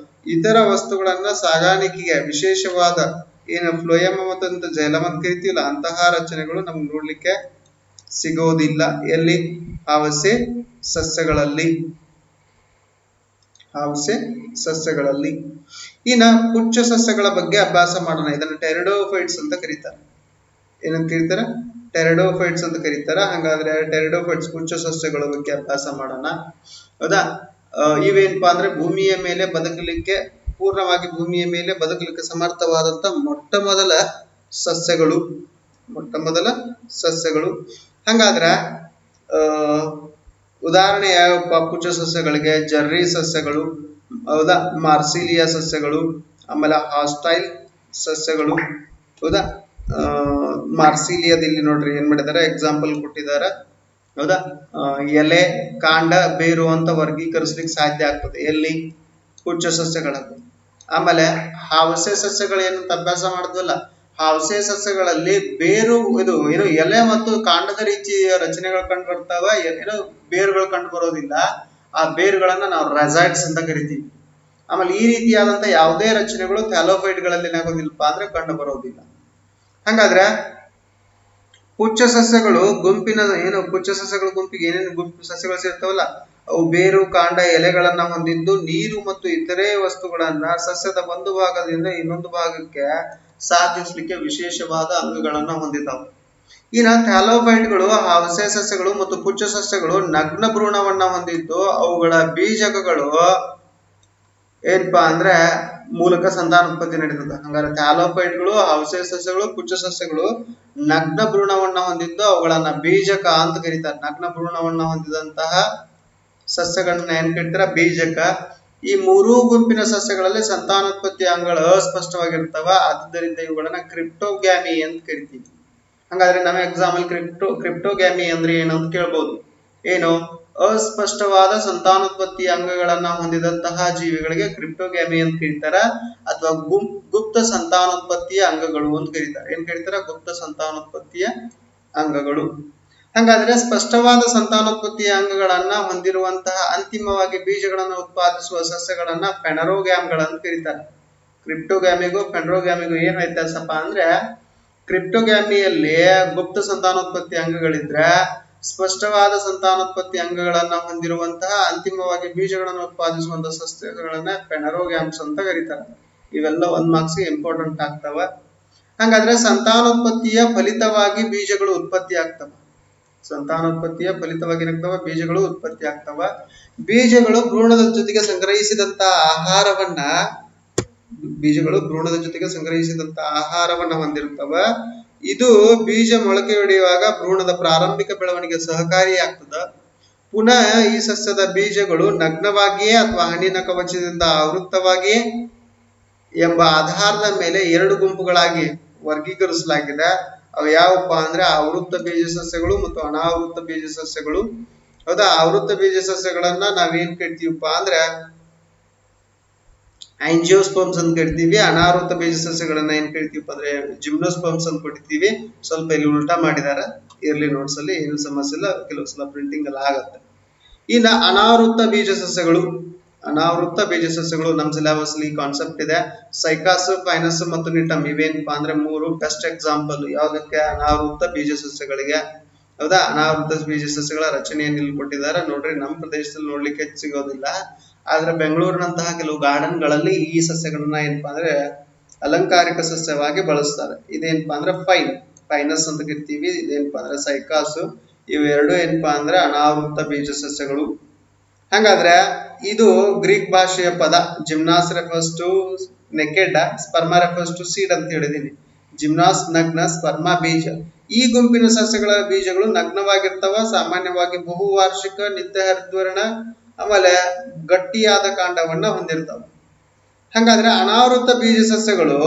Speaker 1: ಇತರ ವಸ್ತುಗಳನ್ನ ಸಾಗಾಣಿಕೆಗೆ ವಿಶೇಷವಾದ ಏನು ಫ್ಲೋಯಮ್ ಮತ್ತು ಜೈಲಮ್ ಅಂತ ಕರಿತೀವಲ್ಲ ಅಂತಹ ರಚನೆಗಳು ನಮ್ಗೆ ನೋಡ್ಲಿಕ್ಕೆ ಸಿಗೋದಿಲ್ಲ. ಎಲ್ಲಿ? ಆವಾಸೆ ಸಸ್ಯಗಳಲ್ಲಿ. ಆವಾಸೆ ಸಸ್ಯಗಳಲ್ಲಿ. ಇನ್ನ ಪುಚ್ಚ ಸಸ್ಯಗಳ ಬಗ್ಗೆ ಅಭ್ಯಾಸ ಮಾಡೋಣ. ಇದನ್ನ ಟೆರಿಡೋಫೈಟ್ಸ್ ಅಂತ ಕರೀತಾರೆ. ಏನಂತ ಕರೀತಾರ? ಟೆರಿಡೋಫೈಟ್ಸ್ ಅಂತ ಕರೀತಾರ. ಹಂಗಾದ್ರೆ ಟೆರಿಡೋಫೈಟ್ಸ್ ಪುಚ್ಚ ಸಸ್ಯಗಳ ಬಗ್ಗೆ ಅಭ್ಯಾಸ ಮಾಡೋಣ. ಹೌದಾ? ಇವೇನಪ್ಪಾ ಅಂದ್ರೆ ಭೂಮಿಯ ಮೇಲೆ ಬದುಕಲಿಕ್ಕೆ ಪೂರ್ಣವಾಗಿ ಭೂಮಿಯ ಮೇಲೆ ಬದುಕಲಿಕ್ಕೆ ಸಮರ್ಥವಾದಂತ ಮೊಟ್ಟ ಮೊದಲ ಸಸ್ಯಗಳು. ಹಂಗಾದ್ರ ಉದಾಹರಣೆ ಯಾವಪ್ಪ ಪುಚ್ಚ ಸಸ್ಯಗಳಿಗೆ? ಜರ್ರಿ ಸಸ್ಯಗಳು, ಹೌದಾ, ಮಾರ್ಸಿಲಿಯಾ ಸಸ್ಯಗಳು, ಆಮೇಲೆ ಹಾಸ್ಟೈಲ್ ಸಸ್ಯಗಳು. ಹೌದಾ? ಮಾರ್ಸಿಲಿಯಾದಲ್ಲಿ ನೋಡ್ರಿ ಏನ್ ಮಾಡಿದಾರೆ ಎಕ್ಸಾಂಪಲ್ ಕೊಟ್ಟಿದಾರ. ಹೌದಾ? ಎಲೆ, ಕಾಂಡ, ಬೇರು ಅಂತ ವರ್ಗೀಕರಿಸ್ಲಿಕ್ಕೆ ಸಾಧ್ಯ ಆಗ್ತದೆ. ಎಲ್ಲಿ? ಪುಚ್ಚ ಸಸ್ಯಗಳಲ್ಲಿ. ಆಮೇಲೆ ಆವಾಸಯ ಸಸ್ಯಗಳು ಏನಂತ ಅಭ್ಯಾಸ ಮಾಡಿದ್ವಲ್ಲ, ಆವಾಸಯ ಸಸ್ಯಗಳಲ್ಲಿ ಬೇರು ಏನು ಎಲೆ ಮತ್ತು ಕಾಂಡದ ರೀತಿಯ ರಚನೆಗಳು ಕಂಡು ಬರ್ತಾವ. ಏನೋ ಬೇರುಗಳು ಕಂಡು ಬರೋದಿಲ್ಲ. ಆ ಬೇರುಗಳನ್ನ ನಾವು ರಜೈಟ್ಸ್ ಅಂತ ಕರಿತೀವಿ. ಆಮೇಲೆ ಈ ರೀತಿಯಾದಂತ ಯಾವುದೇ ರಚನೆಗಳು ಥ್ಯಾಲೋಫೈಟ್ ಗಳಲ್ಲಿ ಏನಾಗೋದಿಲ್ಲಪ್ಪ ಅಂದ್ರೆ ಕಂಡು ಬರೋದಿಲ್ಲ. ಹಂಗಾದ್ರೆ ಪುಚ್ಚ ಸಸ್ಯಗಳು ಗುಂಪಿನ ಪುಚ್ಚ ಸಸ್ಯಗಳ ಗುಂಪಿಗೆ ಏನೇನು ಗುಂಪು ಸಸ್ಯಗಳು ಸೇರ್ತಾವಲ್ಲ ಅವು ಬೇರು, ಕಾಂಡ, ಎಲೆಗಳನ್ನ ಹೊಂದಿದ್ದು ನೀರು ಮತ್ತು ಇತರೆ ವಸ್ತುಗಳನ್ನ ಸಸ್ಯದ ಒಂದು ಭಾಗದಿಂದ ಇನ್ನೊಂದು ಭಾಗಕ್ಕೆ ಸಾಗಿಸ್ಲಿಕ್ಕೆ ವಿಶೇಷವಾದ ಅಂಗಗಳನ್ನ ಹೊಂದಿದ್ದಾವೆ. ಇನ್ನ ಥ್ಯಾಲೋಫೈಟ್ಗಳು ಆವಾಸಯ ಸಸ್ಯಗಳು ಮತ್ತು ಪುಚ್ಚ ಸಸ್ಯಗಳು ನಗ್ನ ಭ್ರೂಣವನ್ನ ಹೊಂದಿದ್ದು ಅವುಗಳ ಬೀಜಕಗಳು ಏನಪ್ಪಾ ಅಂದ್ರೆ ಮೂಲಕ ಸಂತಾನೋತ್ಪತ್ತಿ ನಡೀತದೆ. ಹಂಗಾರೆ ಥ್ಯಾಲೋಫೈಟ್ಗಳು, ಆವಾಸಯ ಸಸ್ಯಗಳು, ಪುಚ್ಚ ಸಸ್ಯಗಳು ನಗ್ನ ಭ್ರೂಣವನ್ನ ಹೊಂದಿದ್ದು ಅವುಗಳನ್ನ ಬೀಜಕ ಅಂತ ಕರೀತಾರೆ. ನಗ್ನ ಭ್ರೂಣವನ್ನ ಹೊಂದಿದಂತಹ ಸಸ್ಯಗಳನ್ನ ಏನ್ ಕರೀತಾರ? ಬೀಜಕ. ಈ ಮೂರೂ ಗುಂಪಿನ ಸಸ್ಯಗಳಲ್ಲಿ ಸಂತಾನೋತ್ಪತ್ತಿ ಅಂಗಗಳು ಅಸ್ಪಷ್ಟವಾಗಿರ್ತಾವ. ಆದ್ದರಿಂದ ಇವುಗಳನ್ನ ಕ್ರಿಪ್ಟೋಗ್ಯಾಮಿ ಅಂತ ಕರಿತೀವಿ. ಹಂಗಾದ್ರೆ ನಮ್ಮ ಎಕ್ಸಾಂಪಲ್ ಕ್ರಿಪ್ಟೋಗ್ಯಾಮಿ ಅಂದ್ರೆ ಏನು ಅಂತ ಕೇಳ್ಬೋದು. ಏನು? ಅಸ್ಪಷ್ಟವಾದ ಸಂತಾನೋತ್ಪತ್ತಿ ಅಂಗಗಳನ್ನ ಹೊಂದಿದಂತಹ ಜೀವಿಗಳಿಗೆ ಕ್ರಿಪ್ಟೋಗ್ಯಾಮಿ ಅಂತ ಕರೀತಾರ. ಅಥವಾ ಗುಪ್ತ ಸಂತಾನೋತ್ಪತ್ತಿಯ ಅಂಗಗಳು ಅಂತ ಕರೀತಾರೆ. ಏನ್ ಕರೀತಾರ? ಗುಪ್ತ ಸಂತಾನೋತ್ಪತ್ತಿಯ ಅಂಗಗಳು. ಹಾಗಾದ್ರೆ ಸ್ಪಷ್ಟವಾದ ಸಂತಾನೋತ್ಪತ್ತಿಯ ಅಂಗಗಳನ್ನ ಹೊಂದಿರುವಂತಹ ಅಂತಿಮವಾಗಿ ಬೀಜಗಳನ್ನು ಉತ್ಪಾದಿಸುವ ಸಸ್ಯಗಳನ್ನ ಫೆನರೋಗ್ಯಾಮ್ಗಳಂತ ಕರೀತಾರೆ. ಕ್ರಿಪ್ಟೋಗ್ಯಾಮಿಗೂ ಫೆನರೋಗ್ಯಾಮಿಗೂ ಏನ್ ವ್ಯತ್ಯಾಸಪ್ಪ ಅಂದ್ರೆ ಕ್ರಿಪ್ಟೋಗ್ಯಾಮಿಯಲ್ಲಿ ಗುಪ್ತ ಸಂತಾನೋತ್ಪತ್ತಿ ಅಂಗಗಳಿದ್ರೆ ಸ್ಪಷ್ಟವಾದ ಸಂತಾನೋತ್ಪತ್ತಿ ಅಂಗಗಳನ್ನ ಹೊಂದಿರುವಂತಹ ಅಂತಿಮವಾಗಿ ಬೀಜಗಳನ್ನು ಉತ್ಪಾದಿಸುವಂತಹ ಸಸ್ಯಗಳನ್ನ ಫೆನರೋಗ್ಯಾಮ್ಸ್ ಅಂತ ಕರೀತಾರೆ. ಇವೆಲ್ಲ 1 ಮಾರ್ಕ್ಸ್ ಇಂಪಾರ್ಟೆಂಟ್ ಆಗ್ತಾವ. ಹಾಗಾದ್ರೆ ಸಂತಾನೋತ್ಪತ್ತಿಯ ಫಲಿತವಾಗಿ ಬೀಜಗಳು ಉತ್ಪತ್ತಿ ಆಗ್ತವ. ಸಂತಾನೋತ್ಪತ್ತಿಯ ಫಲಿತವಾಗಿ ಏನಾಗ್ತವ? ಬೀಜಗಳು ಉತ್ಪತ್ತಿ ಆಗ್ತವ. ಬೀಜಗಳು ಭ್ರೂಣದ ಜೊತೆಗೆ ಸಂಗ್ರಹಿಸಿದಂತ ಆಹಾರವನ್ನ ಹೊಂದಿರುತ್ತವ. ಇದು ಬೀಜ ಮೊಳಕೆಯೊಡೆಯುವಾಗ ಭ್ರೂಣದ ಪ್ರಾರಂಭಿಕ ಬೆಳವಣಿಗೆ ಸಹಕಾರಿಯಾಗ್ತದ. ಪುನಃ ಈ ಸಸ್ಯದ ಬೀಜಗಳು ನಗ್ನವಾಗಿಯೇ ಅಥವಾ ಹಣ್ಣಿನ ಕವಚದಿಂದ ಆವೃತ್ತವಾಗಿಯೇ ಎಂಬ ಆಧಾರದ ಮೇಲೆ 2 ಗುಂಪುಗಳಾಗಿ ವರ್ಗೀಕರಿಸಲಾಗಿದೆ. ಅವು ಯಾವಪ್ಪ ಅಂದ್ರೆ ಆವೃತ್ತ ಬೀಜ ಸಸ್ಯಗಳು ಮತ್ತು ಅನಾವೃತ್ತ ಬೀಜ ಸಸ್ಯಗಳು. ಹೌದಾ? ಆವೃತ್ತ ಬೀಜ ಸಸ್ಯಗಳನ್ನ ನಾವೇನ್ ಕರಿತೀವಪ್ಪ ಅಂದ್ರೆ ಆಂಜಿಯೋಸ್ಪರ್ಮ್ಸ್ ಅಂತ ಕರಿತೀವಿ. ಅನಾವೃತ್ತ ಬೀಜ ಸಸ್ಯಗಳನ್ನ ಏನ್ ಕರಿತೀವಪ್ಪ ಅಂದ್ರೆ ಜಿಮ್ನೋಸ್ಪರ್ಮ್ಸ್ ಅಂತ ಕರಿತೀವಿ. ಸ್ವಲ್ಪ ಇಲ್ಲಿ ಉಲ್ಟಾ ಮಾಡಿದಾರ, ಇರ್ಲಿ ನೋಟ್ಸ್ ಅಲ್ಲಿ ಏನು ಸಮಸ್ಯೆ ಇಲ್ಲ. ಕೆಲವು ಸಲ ಪ್ರಿಂಟಿಂಗ್ ಅಲ್ಲಿ ಆಗತ್ತೆ. ಇನ್ನ ಅನಾವೃತ್ತ ಬೀಜ ಸಸ್ಯಗಳು ಅನಾವೃತ ಬೀಜ ಸಸ್ಯಗಳು ನಮ್ಮ ಸಿಲೆಬಸ್ ಅಲ್ಲಿ ಕಾನ್ಸೆಪ್ಟ್ ಇದೆ. ಸೈಕಾಸ್, ಫೈನಸ್ ಮತ್ತು ನಿಟಮ್ ಇವೇನಪ್ಪಾ ಅಂದ್ರೆ ಮೂರು ಬೆಸ್ಟ್ ಎಕ್ಸಾಂಪಲ್ ಯಾವ್ದಕ್ಕೆ, ಅನಾವೃತ ಬೀಜ ಸಸ್ಯಗಳಿಗೆ. ಹೌದಾ, ಅನಾವೃತ ಬೀಜ ಸಸ್ಯಗಳ ರಚನೆಯನ್ನು ಇಲ್ಲಿ ಕೊಟ್ಟಿದ್ದಾರೆ ನೋಡ್ರಿ. ನಮ್ಮ ಪ್ರದೇಶದಲ್ಲಿ ನೋಡ್ಲಿಕ್ಕೆ ಸಿಗೋದಿಲ್ಲ, ಆದ್ರೆ ಬೆಂಗಳೂರಿನಂತಹ ಕೆಲವು ಗಾರ್ಡನ್ ಗಳಲ್ಲಿ ಈ ಸಸ್ಯಗಳನ್ನ ಏನಪ್ಪಾ ಅಂದ್ರೆ ಅಲಂಕಾರಿಕ ಸಸ್ಯವಾಗಿ ಬಳಸ್ತಾರೆ. ಇದೇನಪ್ಪಾ ಅಂದ್ರೆ ಫೈನಸ್ ಅಂತ ಕರಿತೀವಿ. ಇದೇನಪ್ಪಾ ಅಂದ್ರೆ ಸೈಕಾಸು. ಇವೆರಡು ಏನಪ್ಪಾ ಅಂದ್ರೆ ಅನಾವೃತ ಬೀಜ ಸಸ್ಯಗಳು. ಹಾಗಾದ್ರೆ ಇದು ಗ್ರೀಕ್ ಭಾಷೆಯ ಪದ. Gymnos refers to naked, sperma refers to seed ಅಂತ ಹೇಳಿದೀನಿ. ಜಿಮ್ನಾಸ್ ನಗ್ನ, ಸ್ಪರ್ಮಾ ಬೀಜ. ಈ ಗುಂಪಿನ ಸಸ್ಯಗಳ ಬೀಜಗಳು ನಗ್ನವಾಗಿರ್ತಾವ. ಸಾಮಾನ್ಯವಾಗಿ ಬಹುವಾರ್ಷಿಕ, ನಿತ್ಯ ಹರಿದ್ವರ್ಣ, ಆಮೇಲೆ ಗಟ್ಟಿಯಾದ ಕಾಂಡವನ್ನ ಹೊಂದಿರ್ತಾವ. ಹಾಗಾದ್ರೆ ಅನಾವೃತ ಬೀಜ ಸಸ್ಯಗಳು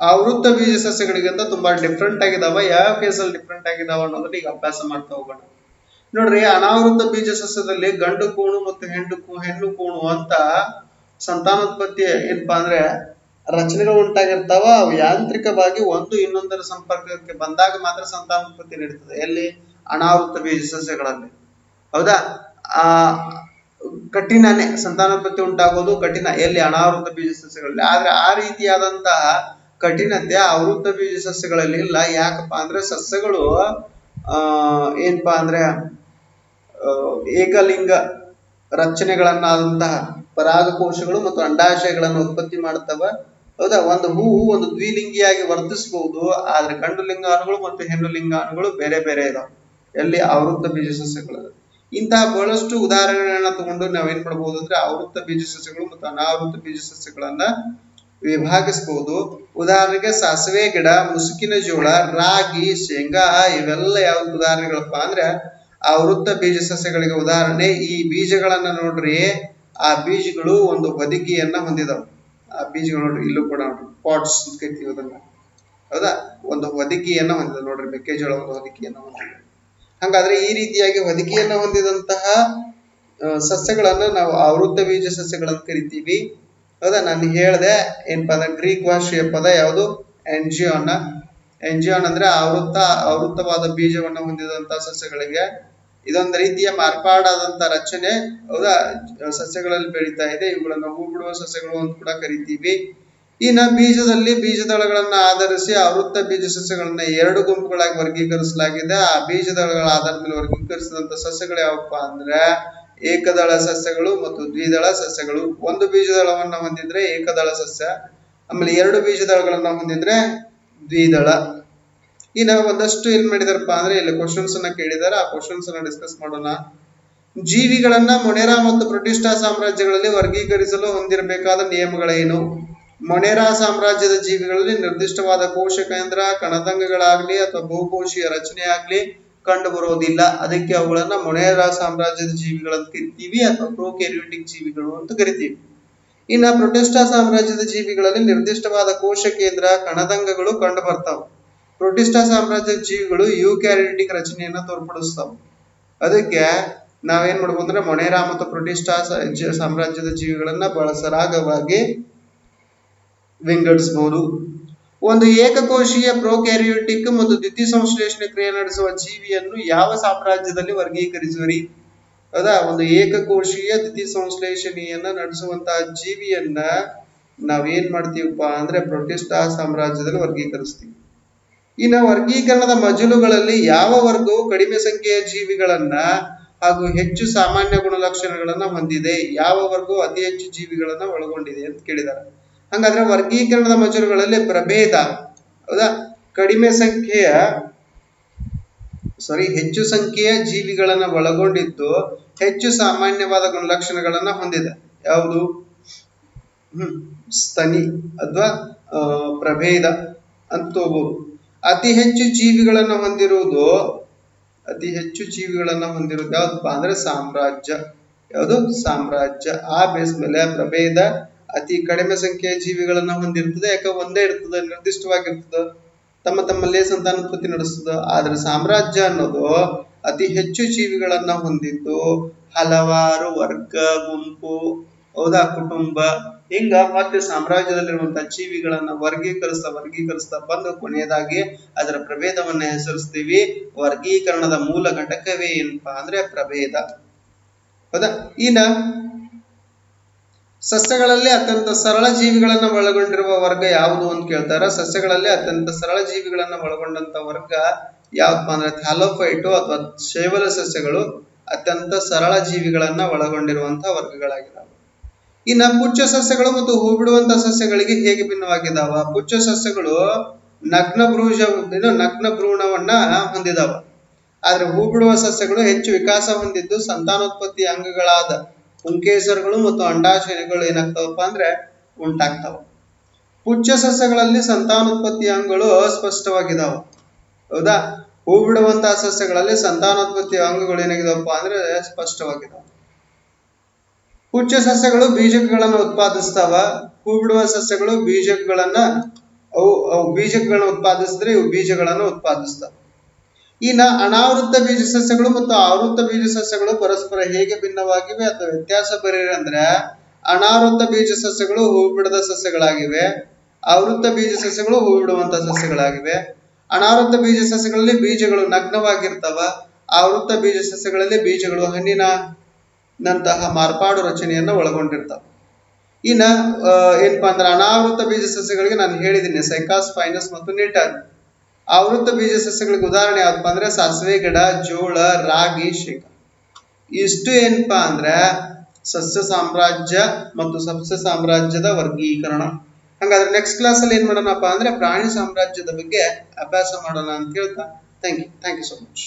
Speaker 1: ಆವೃತ್ತ ಬೀಜ ಸಸ್ಯಗಳಿಗಿಂತ ತುಂಬಾ ಡಿಫ್ರೆಂಟ್ ಆಗಿದಾವ. ಯಾವ ಕೇಸಲ್ಲಿ ಡಿಫ್ರೆಂಟ್ ಆಗಿದಾವ ಅನ್ನೋದನ್ನ ಈಗ ಅಭ್ಯಾಸ ಮಾಡ್ತಾ ಹೋಗೋಣ. ನೋಡ್ರಿ, ಅನಾವೃತ ಬೀಜ ಸಸ್ಯದಲ್ಲಿ ಗಂಡು ಕೋಣು ಮತ್ತು ಹೆಣ್ಣು ಕೋಣು ಅಂತ ಸಂತಾನೋತ್ಪತ್ತಿ ಏನಪ್ಪಾ ಅಂದ್ರೆ ರಚನೆಗಳು ಉಂಟಾಗಿರ್ತಾವ. ಅವು ಯಾಂತ್ರಿಕವಾಗಿ ಒಂದು ಇನ್ನೊಂದರ ಸಂಪರ್ಕಕ್ಕೆ ಬಂದಾಗ ಮಾತ್ರ ಸಂತಾನೋತ್ಪತ್ತಿ ನಡೀತದೆ. ಎಲ್ಲಿ? ಅನಾವೃತ ಬೀಜ ಸಸ್ಯಗಳಲ್ಲಿ. ಹೌದಾ, ಆ ಕಠಿಣನೇ ಸಂತಾನೋತ್ಪತ್ತಿ ಉಂಟಾಗೋದು ಕಠಿಣ ಎಲ್ಲಿ? ಅನಾವೃತ ಬೀಜ ಸಸ್ಯಗಳಲ್ಲಿ. ಆದ್ರೆ ಆ ರೀತಿಯಾದಂತಹ ಕಠಿಣತೆ ಆವೃತ ಬೀಜ ಸಸ್ಯಗಳಲ್ಲಿ ಇಲ್ಲ. ಯಾಕಪ್ಪ ಅಂದ್ರೆ ಸಸ್ಯಗಳು ಏನಪ್ಪಾ ಅಂದ್ರೆ ಏಕಲಿಂಗ ರಚನೆಗಳನ್ನಾದಂತಹ ಪರಾಗಕೋಶಗಳು ಮತ್ತು ಅಂಡಾಶಯಗಳನ್ನು ಉತ್ಪತ್ತಿ ಮಾಡ್ತವ. ಹೌದಾ, ಒಂದು ಹೂವು ಒಂದು ದ್ವಿಲಿಂಗಿಯಾಗಿ ವರ್ತಿಸಬಹುದು, ಆದ್ರೆ ಗಂಡು ಲಿಂಗಾಣುಗಳು ಮತ್ತು ಹೆಣ್ಣು ಲಿಂಗಾಣುಗಳು ಬೇರೆ ಬೇರೆ ಇದಾವೆ. ಎಲ್ಲಿ? ಆವೃತ್ತ ಬೀಜ ಸಸ್ಯಗಳಲ್ಲಿ. ಇಂತಹ ಬಹಳಷ್ಟು ಉದಾಹರಣೆಗಳನ್ನ ತಗೊಂಡು ನಾವೇನ್ ಮಾಡಬಹುದು ಅಂದ್ರೆ ಆವೃತ್ತ ಬೀಜ ಸಸ್ಯಗಳು ಮತ್ತು ಅನಾವೃತ ಬೀಜ ಸಸ್ಯಗಳನ್ನ ವಿಭಾಗಿಸಬಹುದು. ಉದಾಹರಣೆಗೆ ಸಾಸಿವೆ ಗಿಡ, ಮುಸುಕಿನ ಜೋಳ, ರಾಗಿ, ಶೇಂಗಾ ಇವೆಲ್ಲ ಯಾವ ಉದಾಹರಣೆಗಳಪ್ಪ ಅಂದ್ರೆ ಆವೃತ್ತ ಬೀಜ ಸಸ್ಯಗಳಿಗೆ ಉದಾಹರಣೆ. ಈ ಬೀಜಗಳನ್ನ ನೋಡ್ರಿ, ಆ ಬೀಜಗಳು ಒಂದು ಹೊದಿಕೆಯನ್ನ ಹೊಂದಿದವು. ಆ ಬೀಜಗಳು ನೋಡ್ರಿ, ಇಲ್ಲೂ ಕೂಡ ನೋಡ್ರಿ ಪಾಟ್ಸ್ ಕರಿತೀವಿ ಅದನ್ನ. ಹೌದಾ, ಒಂದು ಹೊದಿಕೆಯನ್ನ ಹೊಂದಿದ ನೋಡ್ರಿ, ಮೆಕ್ಕೆಜೋಳ ಒಂದು ಹೊದಿಕೆಯನ್ನ ಹೊಂದಿದೆ. ಹಾಗಾದ್ರೆ ಈ ರೀತಿಯಾಗಿ ಹೊದಿಕೆಯನ್ನ ಹೊಂದಿದಂತಹ ಸಸ್ಯಗಳನ್ನ ನಾವು ಆವೃತ್ತ ಬೀಜ ಸಸ್ಯಗಳಂತ ಕರಿತೀವಿ. ಹೌದಾ, ನಾನು ಹೇಳ್ದೆ ಏನಪ್ಪಾ ಅಂದ್ರೆ ಗ್ರೀಕ್ ಭಾಷೆಯ ಪದ ಯಾವುದು? ಎಂಜಿಯೋನ. ಎಂಜಿಯೋನ್ ಅಂದ್ರೆ ಆವೃತ್ತವಾದ ಬೀಜವನ್ನ ಹೊಂದಿದಂತಹ ಸಸ್ಯಗಳಿಗೆ. ಇದೊಂದು ರೀತಿಯ ಮಾರ್ಪಾಡಾದಂತ ರಚನೆ. ಹೌದಾ, ಸಸ್ಯಗಳಲ್ಲಿ ಬೆಳೀತಾ ಇದೆ. ಇವುಗಳನ್ನ ಹೂ ಬಿಡುವ ಸಸ್ಯಗಳು ಅಂತ ಕೂಡ ಕರಿತೀವಿ. ಇನ್ನ ಬೀಜದಳಗಳನ್ನ ಆಧರಿಸಿ ಆವೃತ್ತ ಬೀಜ ಸಸ್ಯಗಳನ್ನ ಎರಡು ಗುಂಪುಗಳಾಗಿ ವರ್ಗೀಕರಿಸಲಾಗಿದೆ. ಆ ಬೀಜದಳಗಳ ಆಧಾರದ ಮೇಲೆ ವರ್ಗೀಕರಿಸಿದಂತ ಸಸ್ಯಗಳು ಯಾವಪ್ಪ ಅಂದ್ರೆ ಏಕದಳ ಸಸ್ಯಗಳು ಮತ್ತು ದ್ವಿದಳ ಸಸ್ಯಗಳು. ಒಂದು ಬೀಜದಳವನ್ನ ಹೊಂದಿದ್ರೆ ಏಕದಳ ಸಸ್ಯ, ಆಮೇಲೆ ಎರಡು ಬೀಜದಳಗಳನ್ನ ಹೊಂದಿದ್ರೆ ದ್ವಿದಳ. ಇನ್ನ ಒಂದಷ್ಟು ಏನ್ ಮಾಡಿದಾರಪ್ಪ ಅಂದ್ರೆ ಇಲ್ಲಿ ಕ್ವಶನ್ಸ್ ಅನ್ನ ಕೇಳಿದಾರೆ. ಆ ಕ್ವಶನ್ಸ್ ಅನ್ನ ಡಿಸ್ಕಸ್ ಮಾಡೋಣ. ಜೀವಿಗಳನ್ನ ಮೊನೆರಾ ಮತ್ತು ಪ್ರೊಟಿಸ್ಟಾ ಸಾಮ್ರಾಜ್ಯಗಳಲ್ಲಿ ವರ್ಗೀಕರಿಸಲು ಹೊಂದಿರಬೇಕಾದ ನಿಯಮಗಳೇನು? ಮೊನೆರಾ ಸಾಮ್ರಾಜ್ಯದ ಜೀವಿಗಳಲ್ಲಿ ನಿರ್ದಿಷ್ಟವಾದ ಕೋಶ ಕೇಂದ್ರ, ಕಣದಂಗಗಳಾಗ್ಲಿ ಅಥವಾ ಬಹುಕೋಶೀಯ ರಚನೆ ಆಗ್ಲಿ ಕಂಡು ಬರೋದಿಲ್ಲ. ಅದಕ್ಕೆ ಅವುಗಳನ್ನ ಮೊನೆರಾ ಸಾಮ್ರಾಜ್ಯದ ಜೀವಿಗಳಂತ ಕರಿತೀವಿ ಅಥವಾ ಪ್ರೋಕ್ಯಾರಿಯೋಟಿಕ್ ಜೀವಿಗಳು ಅಂತ ಕರಿತೀವಿ. ಇನ್ನ ಪ್ರೊಟಿಸ್ಟಾ ಸಾಮ್ರಾಜ್ಯದ ಜೀವಿಗಳಲ್ಲಿ ನಿರ್ದಿಷ್ಟವಾದ ಕೋಶ ಕೇಂದ್ರ, ಕಣದಂಗಗಳು ಕಂಡು ಬರ್ತಾವ. ಪ್ರೊಟಿಸ್ಟಾ ಸಾಮ್ರಾಜ್ಯದ ಜೀವಿಗಳು ಯೂಕ್ಯಾರಿಯೋಟಿಕ್ ರಚನೆಯನ್ನ ತೋರ್ಪಡಿಸ್ತಾವ. ಅದಕ್ಕೆ ನಾವೇನ್ ಮಾಡ್ಬೋದು ಅಂದ್ರೆ ಮೊನೆರಾ ಮತ್ತು ಪ್ರೊಟಿಸ್ಟಾ ಸಾಮ್ರಾಜ್ಯದ ಜೀವಿಗಳನ್ನ ಬಹಳ ಸರಾಗವಾಗಿ ವಿಂಗಡಿಸಬಹುದು. ಒಂದು ಏಕಕೋಶೀಯ ಪ್ರೋಕ್ಯಾರಿಯೋಟಿಕ್ ಮತ್ತು ದ್ಯುತಿಸಂಶ್ಲೇಷಣೆ ಕ್ರಿಯೆ ನಡೆಸುವ ಜೀವಿಯನ್ನು ಯಾವ ಸಾಮ್ರಾಜ್ಯದಲ್ಲಿ ವರ್ಗೀಕರಿಸುವರಿ? ಹೌದಾ, ಒಂದು ಏಕಕೋಶೀಯ ದ್ಯುತಿಸಂಶ್ಲೇಷಣೆಯನ್ನ ನಡೆಸುವಂತಹ ಜೀವಿಯನ್ನ ನಾವೇನ್ ಮಾಡ್ತೀವಪ್ಪ ಅಂದ್ರೆ ಪ್ರೊಟಿಸ್ಟಾ ಸಾಮ್ರಾಜ್ಯದಲ್ಲಿ ವರ್ಗೀಕರಿಸ್ತೀವಿ. ಇನ್ನು ವರ್ಗೀಕರಣದ ಮಜಲುಗಳಲ್ಲಿ ಯಾವ ವರ್ಗವು ಕಡಿಮೆ ಸಂಖ್ಯೆಯ ಜೀವಿಗಳನ್ನ ಹಾಗೂ ಹೆಚ್ಚು ಸಾಮಾನ್ಯ ಗುಣಲಕ್ಷಣಗಳನ್ನ ಹೊಂದಿದೆ? ಯಾವ ವರ್ಗವು ಅತಿ ಹೆಚ್ಚು ಜೀವಿಗಳನ್ನ ಒಳಗೊಂಡಿದೆ ಅಂತ ಕೇಳಿದ್ದಾರೆ. ಹಾಗಾದ್ರೆ ವರ್ಗೀಕರಣದ ಮಜಲುಗಳಲ್ಲಿ ಪ್ರಭೇದ, ಹೌದಾ, ಹೆಚ್ಚು ಸಂಖ್ಯೆಯ ಜೀವಿಗಳನ್ನ ಒಳಗೊಂಡಿದ್ದು ಹೆಚ್ಚು ಸಾಮಾನ್ಯವಾದ ಗುಣಲಕ್ಷಣಗಳನ್ನ ಹೊಂದಿದೆ. ಯಾವುದು? ಸ್ತನಿ ಅಥವಾ ಪ್ರಭೇದ ಅಂತ ತಗೋಬಹುದು. ಅತಿ ಹೆಚ್ಚು ಜೀವಿಗಳನ್ನ ಹೊಂದಿರುವುದು ಯಾವ್ದಪ್ಪ ಅಂದ್ರೆ ಸಾಮ್ರಾಜ್ಯ. ಯಾವುದು? ಸಾಮ್ರಾಜ್ಯ. ಆ ಬೇಸ್ ಮೇಲೆ ಪ್ರಭೇದ ಅತಿ ಕಡಿಮೆ ಸಂಖ್ಯೆಯ ಜೀವಿಗಳನ್ನ ಹೊಂದಿರ್ತದೆ. ಯಾಕೆ? ಒಂದೇ ಇರ್ತದೆ, ನಿರ್ದಿಷ್ಟವಾಗಿರ್ತದೆ, ತಮ್ಮಲ್ಲೇ ಸಂತಾನೋತ್ಪತ್ತಿ ನಡೆಸ್ತದ. ಆದ್ರೆ ಸಾಮ್ರಾಜ್ಯ ಅನ್ನೋದು ಅತಿ ಹೆಚ್ಚು ಜೀವಿಗಳನ್ನ ಹೊಂದಿದ್ದು ಹಲವಾರು ವರ್ಗ, ಗುಂಪು, ಹೌದಾ, ಕುಟುಂಬ, ಹಿಂಗ ಮತ್ತೆ ಸಾಮ್ರಾಜ್ಯದಲ್ಲಿರುವಂತಹ ಜೀವಿಗಳನ್ನ ವರ್ಗೀಕರಿಸ್ತಾ ಬಂದು ಕೊನೆಯದಾಗಿ ಅದರ ಪ್ರಭೇದವನ್ನ ಹೆಸರಿಸ್ತೀವಿ. ವರ್ಗೀಕರಣದ ಮೂಲ ಘಟಕವೇ ಏನಪ್ಪಾ ಅಂದ್ರೆ ಪ್ರಭೇದ. ಹೌದಾ. ಇನ್ನ ಸಸ್ಯಗಳಲ್ಲಿ ಅತ್ಯಂತ ಸರಳ ಜೀವಿಗಳನ್ನ ಒಳಗೊಂಡಿರುವ ವರ್ಗ ಯಾವುದು ಅಂತ ಕೇಳ್ತಾರ. ಸಸ್ಯಗಳಲ್ಲಿ ಅತ್ಯಂತ ಸರಳ ಜೀವಿಗಳನ್ನ ಒಳಗೊಂಡಂತ ವರ್ಗ ಯಾವಪ್ಪ ಅಂದ್ರೆ ಥ್ಯಾಲೋಫೈಟು ಅಥವಾ ಶೈವಲ ಸಸ್ಯಗಳು ಅತ್ಯಂತ ಸರಳ ಜೀವಿಗಳನ್ನ ಒಳಗೊಂಡಿರುವಂತಹ ವರ್ಗಗಳಾಗಿದ್ದಾವೆ. ಇನ್ನ ಪುಚ್ಚ ಸಸ್ಯಗಳು ಮತ್ತು ಹೂ ಬಿಡುವಂತಹ ಸಸ್ಯಗಳಿಗೆ ಹೇಗೆ ಭಿನ್ನವಾಗಿದ್ದಾವ? ಪುಚ್ಚ ಸಸ್ಯಗಳು ನಗ್ನ ಭ್ರೂಣವನ್ನ ಹೊಂದಿದಾವ. ಆದ್ರೆ ಹೂ ಬಿಡುವ ಸಸ್ಯಗಳು ಹೆಚ್ಚು ವಿಕಾಸ ಹೊಂದಿದ್ದು ಸಂತಾನೋತ್ಪತ್ತಿ ಅಂಗಗಳಾದ ಪುಂಕೇಸರಗಳು ಮತ್ತು ಅಂಡಾಶಯಗಳು ಏನಾಗ್ತಾವಪ್ಪ ಅಂದ್ರೆ ಉಂಟಾಗ್ತಾವ. ಪುಚ್ಚ ಸಸ್ಯಗಳಲ್ಲಿ ಸಂತಾನೋತ್ಪತ್ತಿ ಅಂಗಗಳು ಅಸ್ಪಷ್ಟವಾಗಿದಾವ. ಹೌದಾ. ಹೂ ಬಿಡುವಂತಹ ಸಸ್ಯಗಳಲ್ಲಿ ಸಂತಾನೋತ್ಪತ್ತಿ ಅಂಗಗಳು ಏನಾಗಿದಾವಪ್ಪ ಅಂದ್ರೆ ಸ್ಪಷ್ಟವಾಗಿದಾವ. ಪುಚ್ಚ ಸಸ್ಯಗಳು ಬೀಜಕಗಳನ್ನ ಉತ್ಪಾದಿಸ್ತಾವ. ಹೂ ಬಿಡುವ ಸಸ್ಯಗಳು ಬೀಜಗಳನ್ನ ಉತ್ಪಾದಿಸಿದ್ರೆ ಇವು ಬೀಜಗಳನ್ನು ಉತ್ಪಾದಿಸ್ತಾವ. ಇನ್ನ ಅನಾವೃತ್ತ ಬೀಜ ಸಸ್ಯಗಳು ಮತ್ತು ಆವೃತ್ತ ಬೀಜ ಸಸ್ಯಗಳು ಪರಸ್ಪರ ಹೇಗೆ ಭಿನ್ನವಾಗಿವೆ ಅಥವಾ ವ್ಯತ್ಯಾಸ ಬರೀರಿ ಅಂದ್ರೆ, ಅನಾವೃತ್ತ ಬೀಜ ಸಸ್ಯಗಳು ಹೂ ಬಿಡದ ಸಸ್ಯಗಳಾಗಿವೆ. ಆವೃತ್ತ ಬೀಜ ಸಸ್ಯಗಳು ಹೂ ಬಿಡುವಂತಹ ಸಸ್ಯಗಳಾಗಿವೆ. ಅನಾವೃತ್ತ ಬೀಜ ಸಸ್ಯಗಳಲ್ಲಿ ಬೀಜಗಳು ನಗ್ನವಾಗಿರ್ತಾವ. ಆವೃತ್ತ ಬೀಜ ಸಸ್ಯಗಳಲ್ಲಿ ಬೀಜಗಳು ಹಣ್ಣಿನಂತಹ ಮಾರ್ಪಾಡು ರಚನೆಯನ್ನ ಒಳಗೊಂಡಿರ್ತಾವ. ಇನ್ನ ಏನಪ್ಪಾ ಅಂದ್ರೆ ಅನಾವೃತ್ತ ಬೀಜ ಸಸ್ಯಗಳಿಗೆ ನಾನು ಹೇಳಿದ್ದೀನಿ ಸೈಕಾಸ್ಪೈನಸ್ ಮತ್ತು ನಿಟರ್. ಆವೃತ್ತ ಬೀಜ ಸಸ್ಯಗಳಿಗೆ ಉದಾಹರಣೆ ಯಾವಪ್ಪ ಅಂದ್ರೆ ಸಾಸಿವೆ ಗಿಡ, ಜೋಳ, ರಾಗಿ, ಶೇಂಗಾ. ಇಷ್ಟು ಏನಪ್ಪಾ ಅಂದ್ರೆ ಸಸ್ಯ ಸಾಮ್ರಾಜ್ಯ ಮತ್ತು ಸಸ್ಯ ಸಾಮ್ರಾಜ್ಯದ ವರ್ಗೀಕರಣ. ಹಾಗಾದ್ರೆ ನೆಕ್ಸ್ಟ್ ಕ್ಲಾಸ್ ಅಲ್ಲಿ ಏನ್ ಮಾಡೋಣಪ್ಪ ಅಂದ್ರೆ ಪ್ರಾಣಿ ಸಾಮ್ರಾಜ್ಯದ ಬಗ್ಗೆ ಅಭ್ಯಾಸ ಮಾಡೋಣ ಅಂತ ಹೇಳ್ತಾ ಥ್ಯಾಂಕ್ ಯು ಸೊ ಮಚ್.